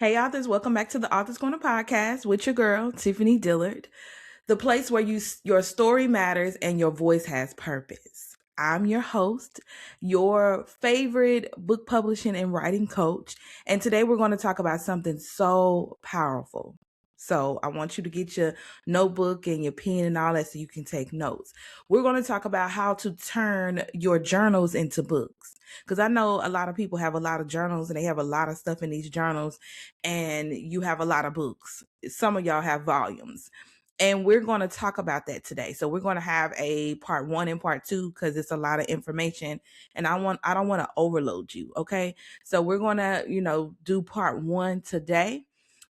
Hey, authors, welcome back to the Authors Corner podcast with your girl, Tiffany Dillard, the place where your story matters and your voice has purpose. I'm your host, your favorite book publishing and writing coach, and today we're going to talk about something so powerful. So I want you to get your notebook and your pen and all that so you can take notes. We're going to talk about how to turn your journals into books. Because I know a lot of people have a lot of journals and they have a lot of stuff in these journals, and you have a lot of books. Some of y'all have volumes. And we're going to talk about that today. So we're going to have a part 1 and part 2 because it's a lot of information and I don't want to overload you. Okay. So we're going to, do part 1 today.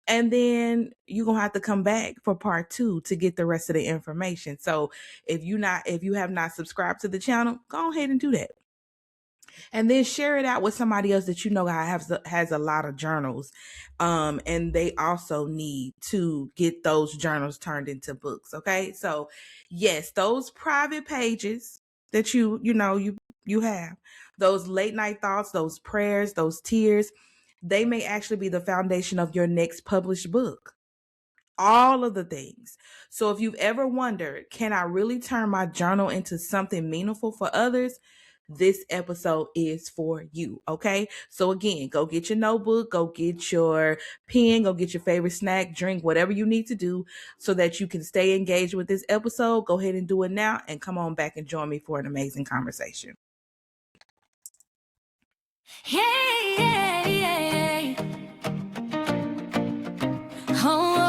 And then you're going to have to come back for part 2 to get the rest of the information. So if you have not subscribed to the channel, go ahead and do that. And then share it out with somebody else that you know has a lot of journals, and they also need to get those journals turned into books. Okay, so yes, those private pages that you have, those late night thoughts, those prayers, those tears, they may actually be the foundation of your next published book. All of the things. So if you've ever wondered, can I really turn my journal into something meaningful for others? This episode is for you. Okay. So again, go get your notebook, go get your pen, go get your favorite snack, drink, whatever you need to do so that you can stay engaged with this episode. Go ahead and do it now and come on back and join me for an amazing conversation. Hey. Oh.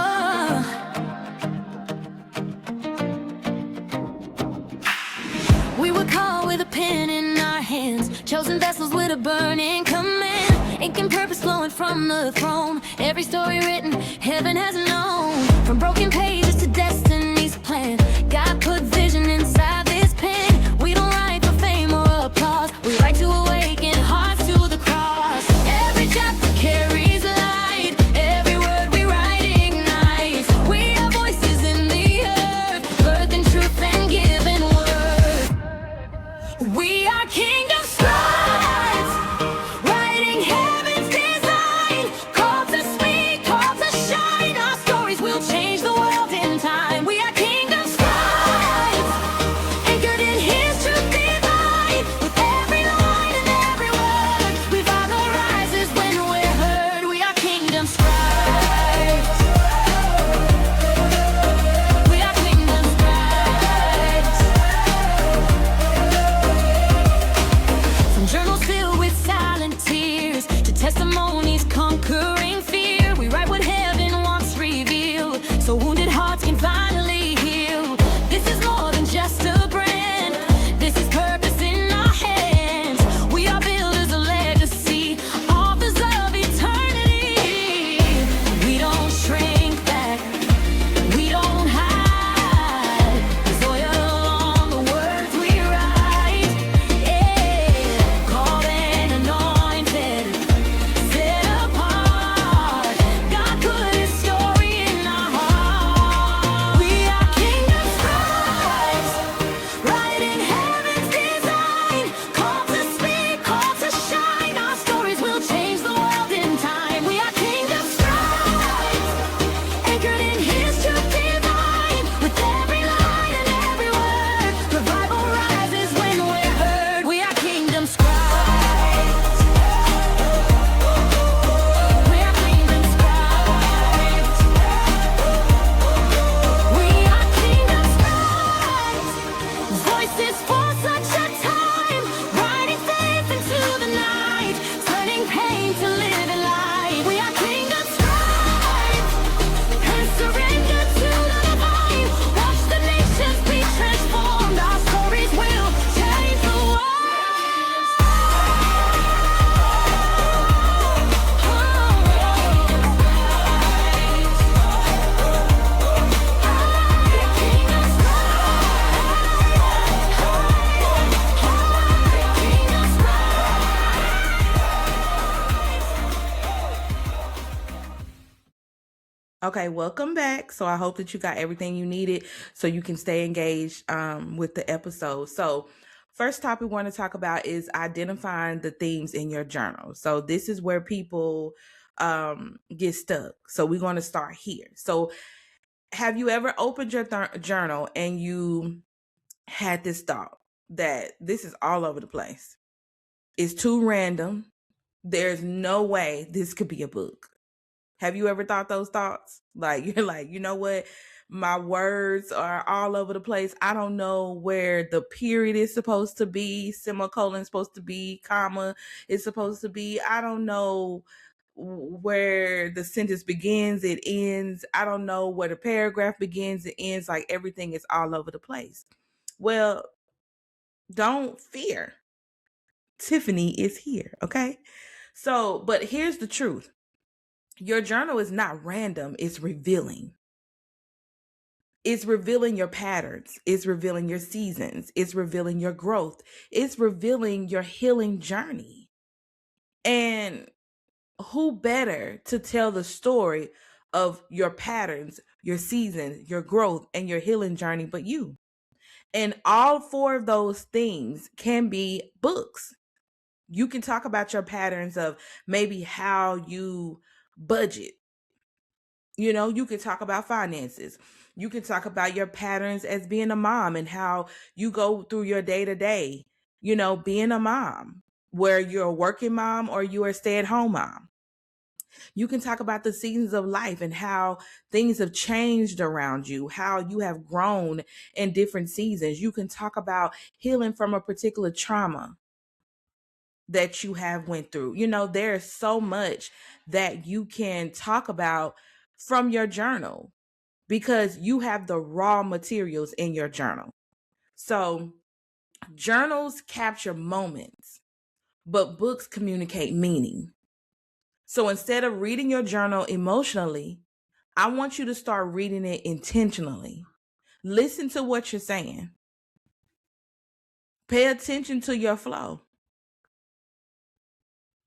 We were caught with a pen in our hands, chosen vessels with a burning command, ink and purpose flowing from the throne. Every story written, heaven has known. From broken pages to destiny's plan, God put vision inside this pen. We don't write for fame or applause, we write to awaken hearts to the cross. Every chapter carries light, every word we write ignites. We are voices in the earth, birth and truth and given word. We are kingdom scribes, writing heaven's design. Called to speak, called to shine. Our stories will change the world in time. We are kingdom scribes, anchored in His truth divine. With every line and every word, revival rises when we're heard. We are kingdom scribes. We are kingdom scribes. From journals filled with silent tears to testimonies conquering fear, we write what heaven wants revealed, so wounded hearts can finally heal. This is more than just a brand, this is purpose in our hands. We are builders of legacy, authors of eternity. We don't shrink back, we don't hide. There's oil on the words we write. Yeah, called and anointed, set apart. God put His story in our heart. We are kingdom scribes, writing heaven's design. Called to speak, called to shine. Our stories will change the world in time. We are kingdom scribes, anchored in His truth divine. With every line and every word, revival rises when we're heard. We are kingdom scribes. We are kingdom scribes. We are kingdom scribes, voices for such a time, writing faith into the night, turning pain to living light. We are kingdom scribes, and surrender to the divine. Watch the nations be transformed. Our stories will change the world. Okay, welcome back. So I hope that you got everything you needed so you can stay engaged with the episode. So first topic we want to talk about is identifying the themes in your journal. So this is where people get stuck. So we're going to start here. So have you ever opened your journal and you had this thought that this is all over the place? It's too random. There's no way this could be a book. Have you ever thought those thoughts? Like, you're like, you know what? My words are all over the place. I don't know where the period is supposed to be, semicolon is supposed to be, comma is supposed to be. I don't know where the sentence begins, it ends. I don't know where the paragraph begins, it ends. Like, everything is all over the place. Well, don't fear. Tiffany is here, okay? So, but here's the truth. Your journal is not random, it's revealing. It's revealing your patterns. It's revealing your seasons. It's revealing your growth. It's revealing your healing journey. And who better to tell the story of your patterns, your seasons, your growth, and your healing journey but you? And all four of those things can be books. You can talk about your patterns of maybe how you budget. You know, you can talk about finances. You can talk about your patterns as being a mom and how you go through your day to day, you know, being a mom, where you're a working mom or you're a stay at home mom. You can talk about the seasons of life and how things have changed around you, how you have grown in different seasons. You can talk about healing from a particular trauma that you have went through. You know, there's so much that you can talk about from your journal because you have the raw materials in your journal. So journals capture moments, but books communicate meaning. So instead of reading your journal emotionally, I want you to start reading it intentionally. Listen to what you're saying. Pay attention to your flow.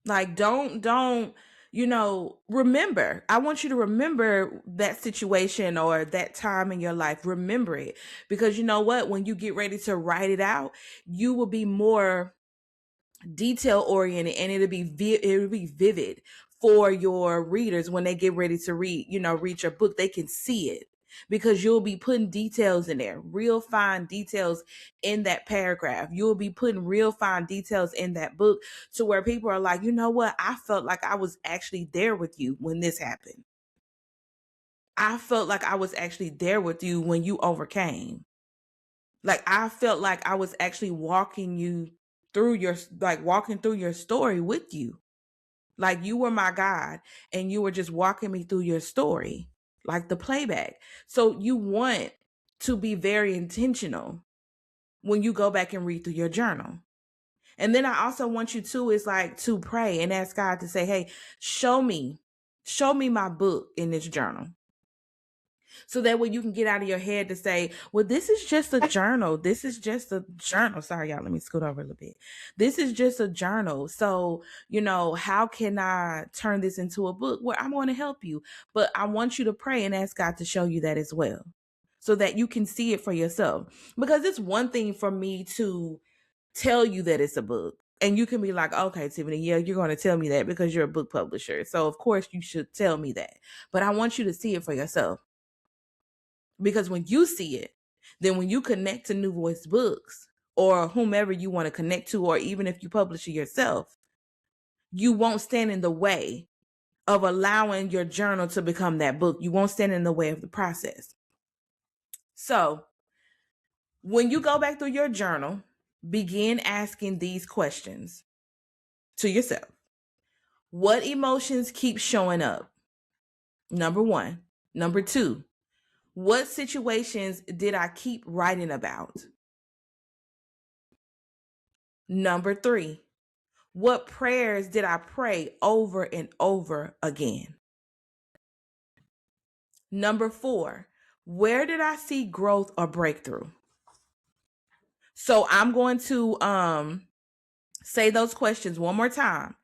Like, don't, you know, remember. I want you to remember that situation or that time in your life. Remember it. Because you know what? When you get ready to write it out, you will be more detail oriented and it'll be vivid for your readers when they get ready to read your book. They can see it because you'll be putting details in there, real fine details in that paragraph. You'll be putting real fine details in that book to where people are like, you know what? I felt like I was actually there with you when this happened. I felt like I was actually there with you when you overcame. Like, I felt like I was actually walking through your story with you. Like, you were my guide and you were just walking me through your story, like the playback. So you want to be very intentional when you go back and read through your journal. And then I also want you to pray and ask God to say, hey, show me my book in this journal. So that way you can get out of your head to say, well, this is just a journal. This is just a journal. Sorry, y'all. Let me scoot over a little bit. This is just a journal. So, you know, how can I turn this into a book? Well, I'm going to help you. But I want you to pray and ask God to show you that as well, so that you can see it for yourself. Because it's one thing for me to tell you that it's a book. And you can be like, okay, Tiffany, yeah, you're going to tell me that because you're a book publisher. So, of course, you should tell me that. But I want you to see it for yourself. Because when you see it, then when you connect to New Voice Books or whomever you want to connect to, or even if you publish it yourself, you won't stand in the way of allowing your journal to become that book. You won't stand in the way of the process. So when you go back through your journal, begin asking these questions to yourself. What emotions keep showing up? Number 1. Number 2, what situations did I keep writing about? Number 3, what prayers did I pray over and over again? Number 4, where did I see growth or breakthrough? So I'm going to say those questions one more time,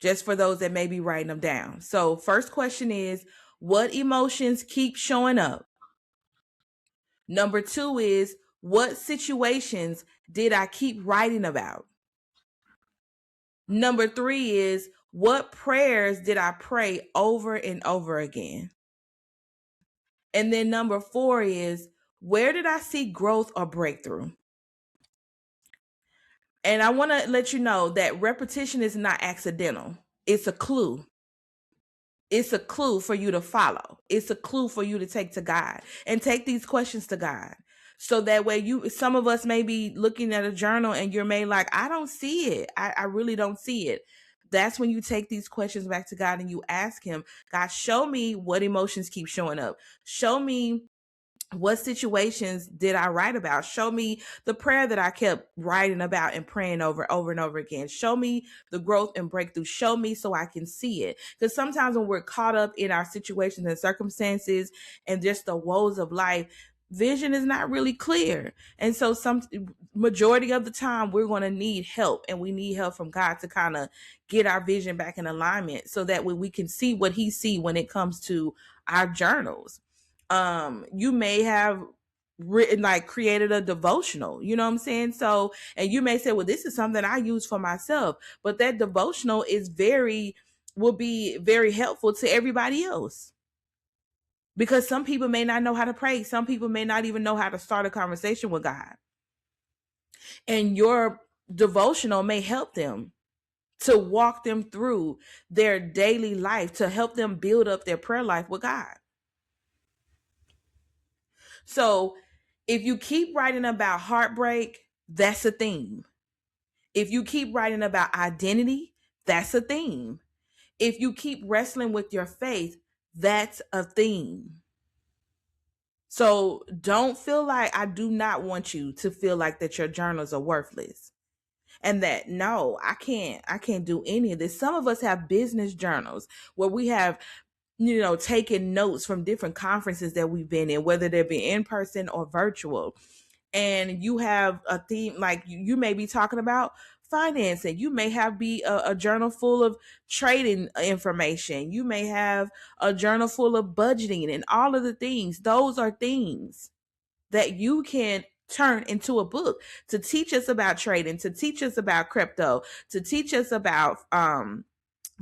just for those that may be writing them down. So first question is, what emotions keep showing up? Number 2 is, what situations did I keep writing about? Number 3 is, What prayers did I pray over and over again? And then number 4 is, where did I see growth or breakthrough? And I want to let you know that repetition is not accidental. It's a clue. It's a clue for you to follow. It's a clue for you to take to God and take these questions to God. So that way some of us may be looking at a journal and you're made like, I don't see it. I really don't see it. That's when you take these questions back to God and you ask him, God, show me what emotions keep showing up. Show me what situations did I write about? Show me the prayer that I kept writing about and praying over and over again. Show me the growth and breakthrough. Show me so I can see it. Because sometimes when we're caught up in our situations and circumstances and just the woes of life, vision is not really clear. And so some majority of the time we're going to need help, and we need help from God to kind of get our vision back in alignment so that way we can see what he see when it comes to our journals. You may have written, like, created a devotional, you know what I'm saying? So, and you may say, well, this is something I use for myself, but that devotional will be very helpful to everybody else, because some people may not know how to pray. Some people may not even know how to start a conversation with God, and your devotional may help them to walk them through their daily life, to help them build up their prayer life with God. So if you keep writing about heartbreak, that's a theme. If you keep writing about identity, that's a theme. If you keep wrestling with your faith, that's a theme. So don't feel like, I do not want you to feel like that your journals are worthless. And that, no, I can't do any of this. Some of us have business journals where we have taking notes from different conferences that we've been in, whether they be in person or virtual. And you have a theme, like you may be talking about financing. You may have a journal full of trading information. You may have a journal full of budgeting and all of the things. Those are things that you can turn into a book to teach us about trading, to teach us about crypto, to teach us about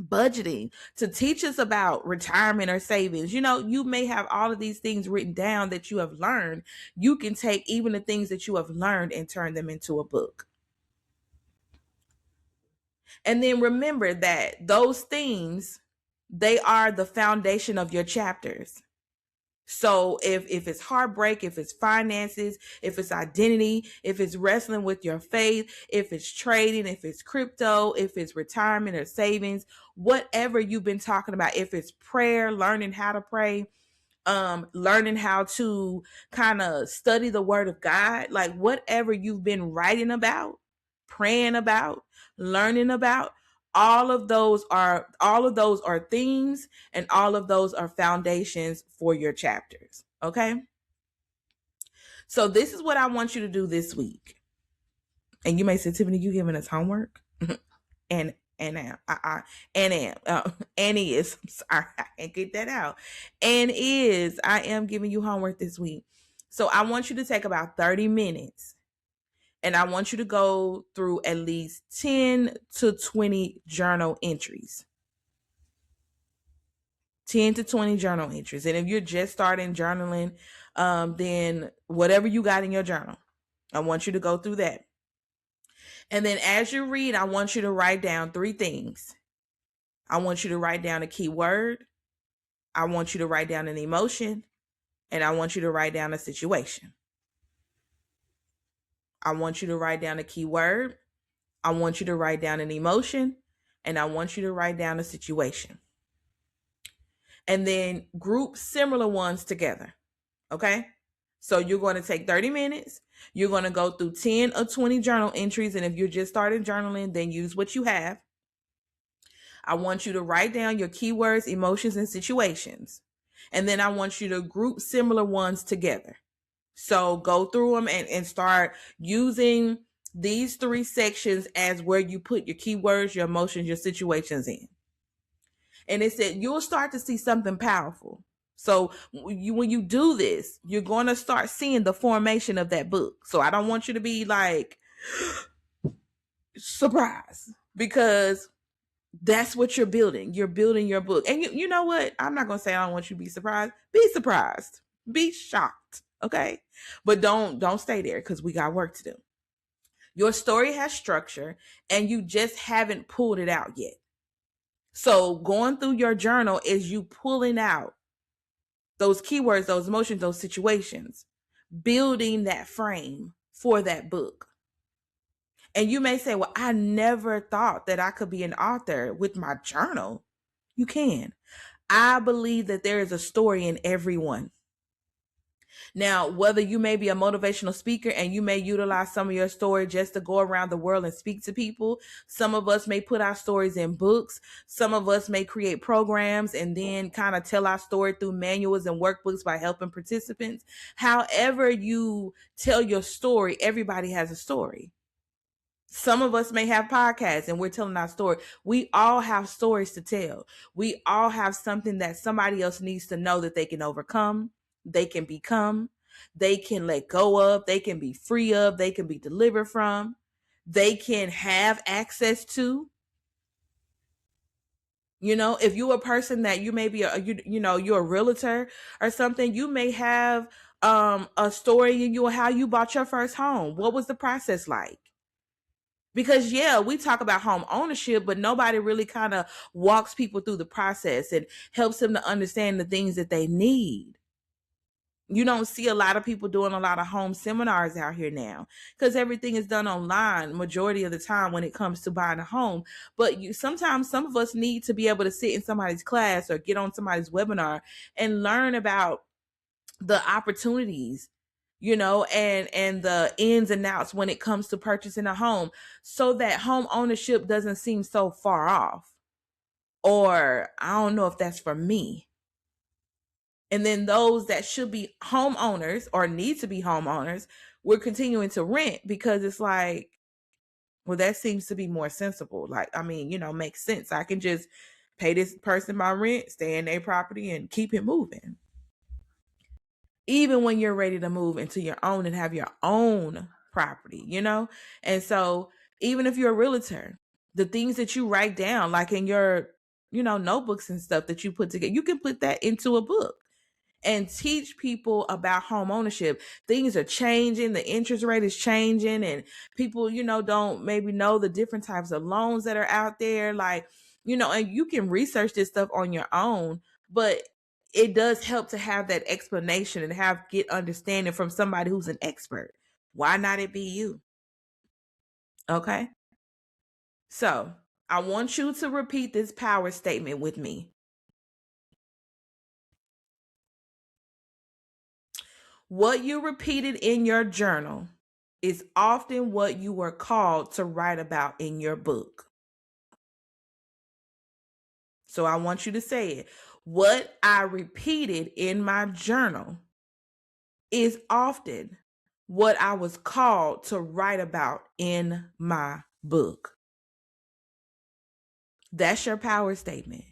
budgeting, to teach us about retirement or savings. You may have all of these things written down that you have learned. You can take even the things that you have learned and turn them into a book. And then remember that those things, they are the foundation of your chapters. So if it's heartbreak, if it's finances, if it's identity, if it's wrestling with your faith, if it's trading, if it's crypto, if it's retirement or savings, whatever you've been talking about, if it's prayer, learning how to pray, learning how to kind of study the word of God, like whatever you've been writing about, praying about, learning about, all of those are themes, and all of those are foundations for your chapters. Okay. So this is what I want you to do this week. And you may say, Tiffany, you giving us homework? and Annie is, I'm sorry, I can't get that out. I am giving you homework this week. So I want you to take about 30 minutes, and I want you to go through at least 10 to 20 journal entries. 10 to 20 journal entries. And if you're just starting journaling, then whatever you got in your journal, I want you to go through that. And then as you read, I want you to write down 3 things. I want you to write down a key word. I want you to write down an emotion. And I want you to write down a situation. I want you to write down a key word. I want you to write down an emotion. And I want you to write down a situation. And then group similar ones together. Okay? So you're going to take 30 minutes. You're going to go through 10 or 20 journal entries. And if you're just starting journaling, then use what you have. I want you to write down your keywords, emotions, and situations. And then I want you to group similar ones together. So go through them and start using these 3 sections as where you put your keywords, your emotions, your situations in. And it said you'll start to see something powerful. So when you do this, you're going to start seeing the formation of that book. So I don't want you to be like surprised, because That's what you're building. You're building your book. And you know what? I'm not going to say I don't want you to be surprised. Be surprised. Be shocked. Okay? But don't stay there because we got work to do. Your story has structure and you just haven't pulled it out yet. So going through your journal is you pulling out those keywords, those emotions, those situations, building that frame for that book. And you may say, well, I never thought that I could be an author with my journal. You can. I believe that there is a story in everyone. Now, whether you may be a motivational speaker and you may utilize some of your story just to go around the world and speak to people, some of us may put our stories in books. Some of us may create programs and then kind of tell our story through manuals and workbooks by helping participants. However you tell your story, everybody has a story. Some of us may have podcasts and we're telling our story. We all have stories to tell. We all have something that somebody else needs to know that they can overcome, they can become, they can let go of, they can be free of, they can be delivered from, they can have access to. You know, if you're a person that you may be you're a realtor or something, you may have a story in you how you bought your first home. What was the process like? Because we talk about home ownership, but nobody really kind of walks people through the process and helps them to understand the things that they need. You don't see a lot of people doing a lot of home seminars out here now because everything is done online majority of the time when it comes to buying a home. But sometimes some of us need to be able to sit in somebody's class or get on somebody's webinar and learn about the opportunities, and the ins and outs when it comes to purchasing a home so that home ownership doesn't seem so far off. Or I don't know if that's for me. And then those that should be homeowners or need to be homeowners, we're continuing to rent because it's like, well, that seems to be more sensible. Like, I mean, makes sense. I can just pay this person my rent, stay in their property and keep it moving. Even when you're ready to move into your own and have your own property, And so even if you're a realtor, the things that you write down, like in your, notebooks and stuff that you put together, you can put that into a book and teach people about home ownership. Things are changing. The interest rate is changing and people, don't maybe know the different types of loans that are out there. Like, and you can research this stuff on your own, but it does help to have that explanation and get understanding from somebody who's an expert. Why not it be you? Okay. So I want you to repeat this power statement with me. What you repeated in your journal is often what you were called to write about in your book. So I want you to say it. What I repeated in my journal is often what I was called to write about in my book. That's your power statement.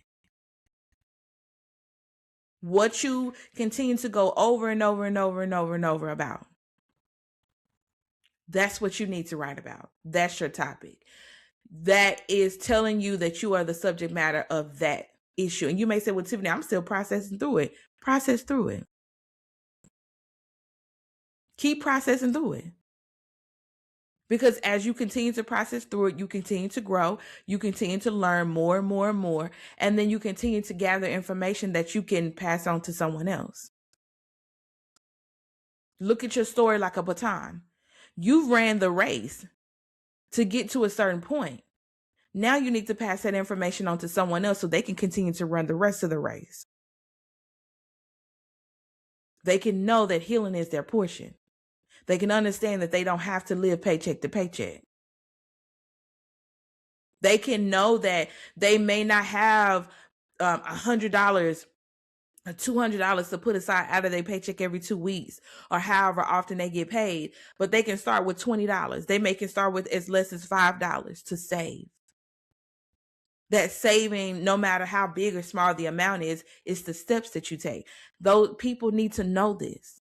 What you continue to go over and over and over and over and over about. That's what you need to write about. That's your topic. That is telling you that you are the subject matter of that issue. And you may say, well, Tiffany, I'm still processing through it. Process through it. Keep processing through it. Because as you continue to process through it, you continue to grow, you continue to learn more and more and more, and then you continue to gather information that you can pass on to someone else. Look at your story like a baton. You ran the race to get to a certain point. Now you need to pass that information on to someone else so they can continue to run the rest of the race. They can know that healing is their portion. They can understand that they don't have to live paycheck to paycheck. They can know that they may not have $100 or $200 to put aside out of their paycheck every 2 weeks or however often they get paid, but they can start with $20. They may can start with as less as $5 to save. That saving, no matter how big or small the amount is the steps that you take. Those people need to know this.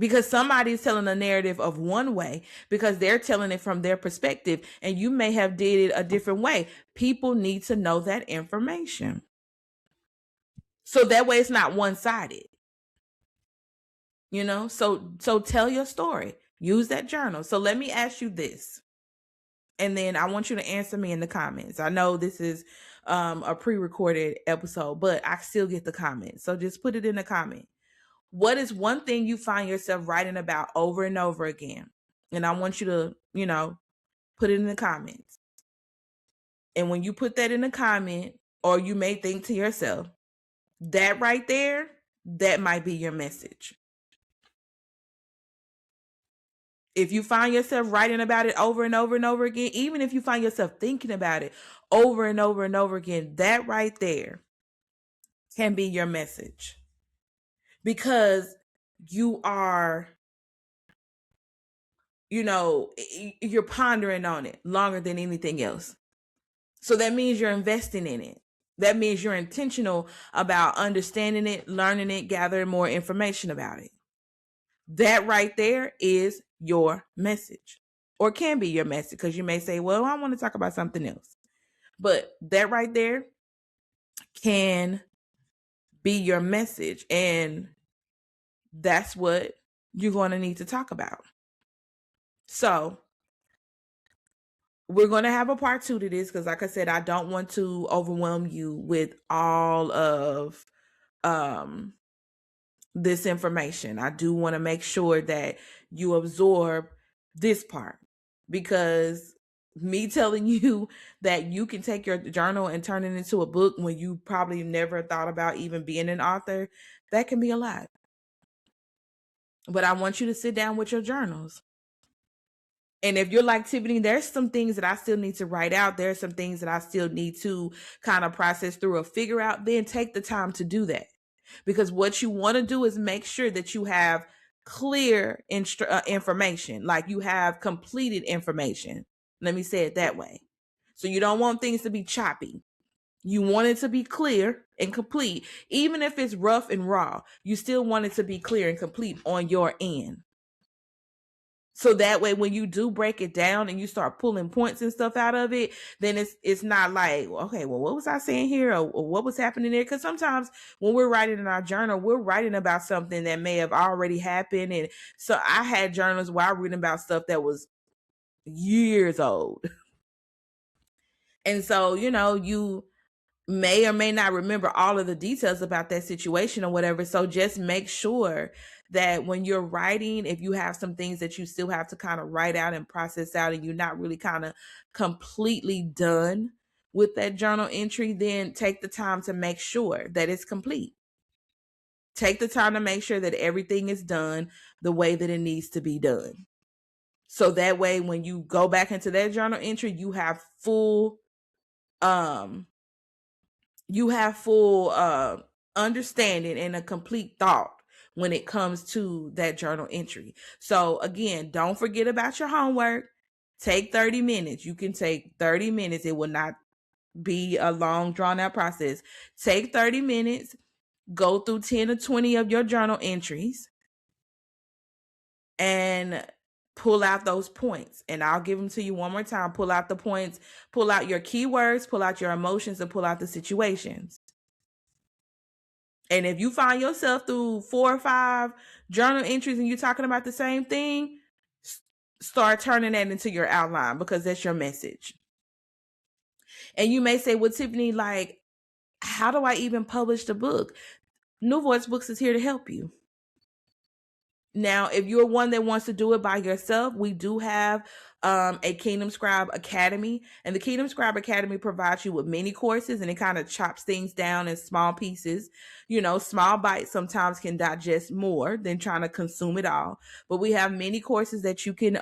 because somebody's telling a narrative of one way because they're telling it from their perspective, and you may have did it a different way. People need to know that information, so that way it's not one-sided. So tell your story, use that journal. So let me ask you this, and then I want you to answer me in the comments. I know this is a pre-recorded episode, but I still get the comments, so just put it in the comment. What is one thing you find yourself writing about over and over again? And I want you to, put it in the comments. And when you put that in the comment, or you may think to yourself, that right there, that might be your message. If you find yourself writing about it over and over and over again, even if you find yourself thinking about it over and over and over again, that right there can be your message. Because you are, you're pondering on it longer than anything else. So that means you're investing in it. That means you're intentional about understanding it, learning it, gathering more information about it. That right there is your message, or can be your message, because you may say, well, I want to talk about something else. But that right there can be your message, and that's what you're going to need to talk about. So we're going to have a part 2 to this, because like I said, I don't want to overwhelm you with all of this information. I do want to make sure that you absorb this part, because me telling you that you can take your journal and turn it into a book when you probably never thought about even being an author, that can be a lot. But I want you to sit down with your journals. And if you're like, Tiffany, there's some things that I still need to write out, there's some things that I still need to kind of process through or figure out, then take the time to do that. Because what you want to do is make sure that you have clear information, like you have completed information. Let me say it that way. So you don't want things to be choppy. You want it to be clear and complete. Even if it's rough and raw, you still want it to be clear and complete on your end. So that way, when you do break it down and you start pulling points and stuff out of it, then it's not like, okay, well, what was I saying here? Or what was happening there? Because sometimes when we're writing in our journal, we're writing about something that may have already happened. And so I had journals where I was reading about stuff that was years old. And so, you may or may not remember all of the details about that situation or whatever. So just make sure that when you're writing, if you have some things that you still have to kind of write out and process out, and you're not really kind of completely done with that journal entry, then take the time to make sure that it's complete. Take the time to make sure that everything is done the way that it needs to be done. So that way, when you go back into that journal entry, you have full understanding and a complete thought when it comes to that journal entry. So again, don't forget about your homework. Take 30 minutes. You can take 30 minutes. It will not be a long, drawn out process. Take 30 minutes, go through 10 or 20 of your journal entries, and pull out those points. And I'll give them to you one more time. Pull out the points, pull out your keywords, pull out your emotions, and pull out the situations. And if you find yourself through 4 or 5 journal entries and you're talking about the same thing, start turning that into your outline, because that's your message. And you may say, well, Tiffany, like, how do I even publish the book? New Voice Books is here to help you. Now, if you're one that wants to do it by yourself, we do have a Kingdom Scribe Academy. And the Kingdom Scribe Academy provides you with mini courses, and it kind of chops things down in small pieces. Small bites sometimes can digest more than trying to consume it all. But we have many courses that you can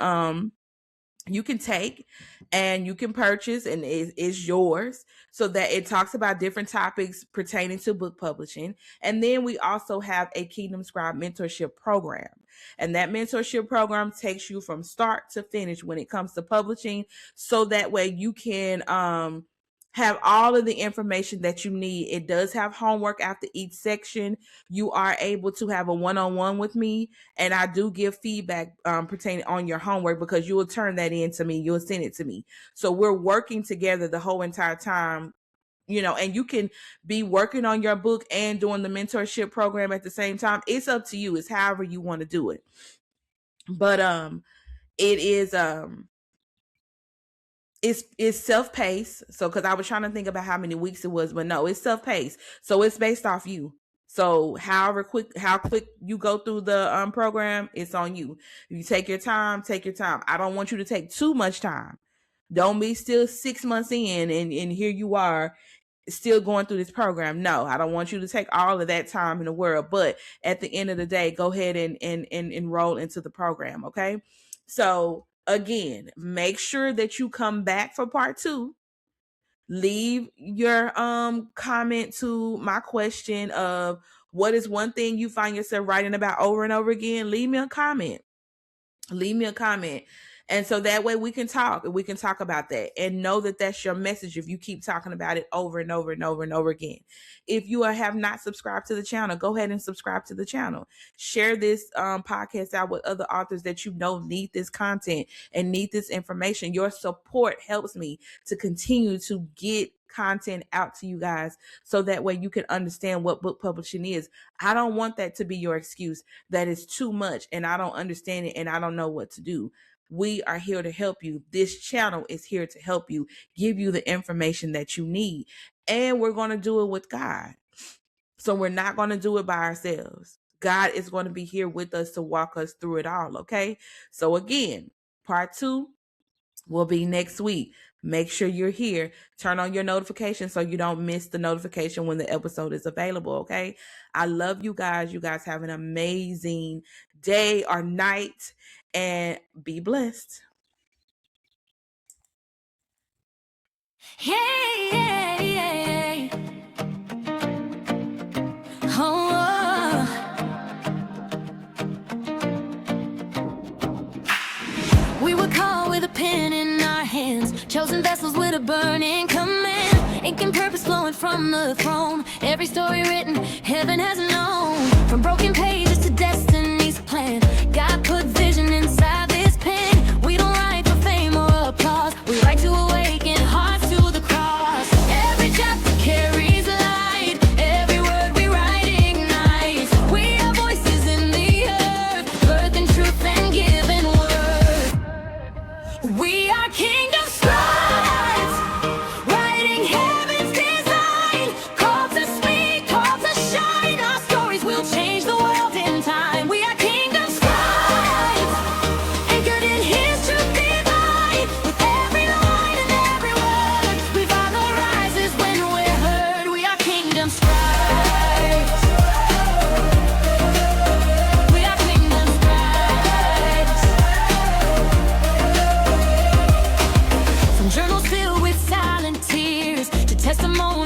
take and you can purchase, and it's yours, so that it talks about different topics pertaining to book publishing. And then we also have a Kingdom Scribe mentorship program, and that mentorship program takes you from start to finish when it comes to publishing, so that way you can have all of the information that you need. It does have homework after each section. You are able to have a one-on-one with me, and I do give feedback pertaining on your homework, because you will turn that in to me. You'll send it to me. So we're working together the whole entire time, and you can be working on your book and doing the mentorship program at the same time. It's up to you. It's however you want to do it. But it is it's self-paced. So because I was trying to think about how many weeks it was, but no, it's self-paced. So it's based off you. So how quick you go through the program, it's on you. If you take your time, take your time. I don't want you to take too much time. Don't be still 6 months in and here you are still going through this program. No, I don't want you to take all of that time in the world. But at the end of the day, go ahead and enroll into the program. Okay. So again, make sure that you come back for part 2. Leave your comment to my question of what is one thing you find yourself writing about over and over again. Leave me a comment. And so that way we can talk about that, and know that that's your message if you keep talking about it over and over and over and over again. If you have not subscribed to the channel, go ahead and subscribe to the channel. Share this podcast out with other authors that you know need this content and need this information. Your support helps me to continue to get content out to you guys, so that way you can understand what book publishing is. I don't want that to be your excuse that is too much and I don't understand it and I don't know what to do. We are here to help you. This channel is here to help you, give you the information that you need. And we're going to do it with God. So we're not going to do it by ourselves. God is going to be here with us to walk us through it all. Okay. So again, part 2 will be next week. Make sure you're here. Turn on your notifications so you don't miss the notification when the episode is available. Okay. I love you guys. You guys have an amazing day or night, and be blessed. Hey. Oh. We were caught with a pen in our hands, chosen vessels with a burning command, ink and purpose flowing from the throne. Every story written, heaven has known. From broken pages to destiny's plan, God put vision inside this pen. We don't write for fame or applause, we write to awaken hearts to the cross. Every chapter carries light, every word we write ignites. We are voices in the earth, birth and truth and given word. We are kingdom scribes, writing heaven's design. Called to speak, called to shine. Our stories will change the world in time. We are kingdom scribes, anchored in His truth divine. With every line and every word, revival rises when we're heard. We are kingdom scribes. We are kingdom scribes. From journals filled with silent tears to testimonies